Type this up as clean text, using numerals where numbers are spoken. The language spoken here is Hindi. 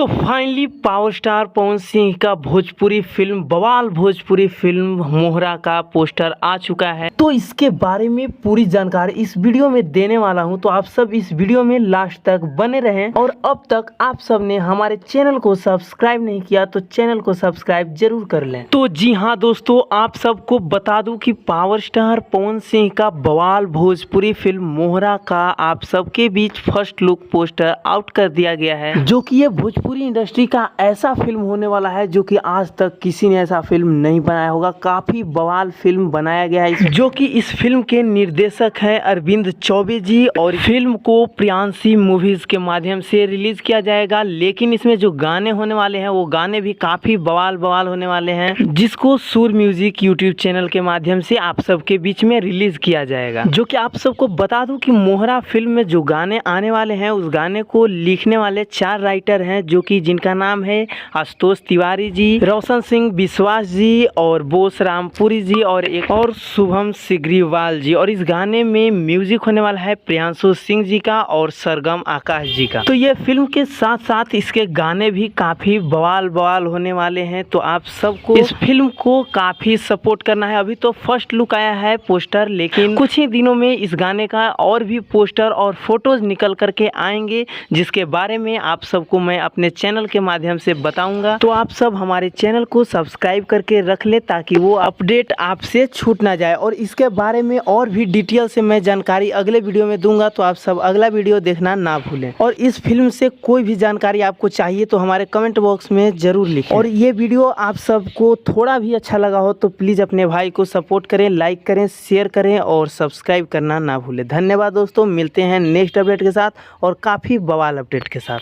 तो finally power star Pawan Singh का भोजपुरी फिल्म बवाल भोजपुरी फिल्म मोहरा का पोस्टर आ चुका है। तो इसके बारे में पूरी जानकारी इस वीडियो में देने वाला हूं, तो आप सब इस वीडियो में लास्ट तक बने रहें। और अब तक आप सब ने हमारे चैनल को सब्सक्राइब नहीं किया तो चैनल को सब्सक्राइब जरूर कर लें। तो जी हाँ दोस्तों, आप सबको बता दूं कि पावर स्टार पवन सिंह का बवाल भोजपुरी फिल्म मोहरा का आप सबके बीच फर्स्ट लुक पोस्टर आउट कर दिया गया है, जो कि ये भोजपुरी इंडस्ट्री का ऐसा फिल्म होने वाला है जो कि आज तक किसी ने ऐसा फिल्म नहीं बनाया होगा। काफी बवाल फिल्म बनाया गया है, जो कि इस फिल्म के निर्देशक हैं अरविंद चौबे जी, और फिल्म को प्रियांशी मूवीज के माध्यम से रिलीज किया जाएगा। लेकिन इसमें जो गाने होने वाले हैं वो गाने भी काफी बवाल होने वाले हैं, जिसको सुर म्यूजिक यूट्यूब चैनल के माध्यम से आप सबके बीच में रिलीज किया जाएगा। जो कि आप सबको बता दूं कि मोहरा फिल्म में जो गाने आने वाले हैं उस गाने को लिखने वाले 4 राइटर हैं, जो कि जिनका नाम है आशुतोष तिवारी जी, रोशन सिंह विश्वास जी, और बोस रामपुरी जी, और एक और शुभम सिग्रीवाल जी। और इस गाने में म्यूजिक होने वाला है प्रियांशु सिंह जी का और सरगम आकाश जी का। तो ये फिल्म के साथ साथ इसके गाने भी काफी बवाल होने वाले हैं। तो आप सबको इस फिल्म को काफी सपोर्ट करना है। अभी तो फर्स्ट लुक आया है पोस्टर, लेकिन कुछ ही दिनों में इस गाने का और भी पोस्टर और फोटोज निकल करके आएंगे, जिसके बारे में आप सबको मैं अपने चैनल के माध्यम से बताऊंगा। तो आप सब हमारे चैनल को सब्सक्राइब करके रख ले ताकि वो अपडेट आपसे छूट ना जाए। और इसके बारे में और भी डिटेल से मैं जानकारी अगले वीडियो में दूंगा, तो आप सब अगला वीडियो देखना ना भूलें। और इस फिल्म से कोई भी जानकारी आपको चाहिए तो हमारे कमेंट बॉक्स में जरूर लिखें। और ये वीडियो आप सबको थोड़ा भी अच्छा लगा हो तो प्लीज़ अपने भाई को सपोर्ट करें, लाइक करें, शेयर करें और सब्सक्राइब करना ना भूलें। धन्यवाद दोस्तों, मिलते हैं नेक्स्ट अपडेट के साथ और काफ़ी बवाल अपडेट के साथ।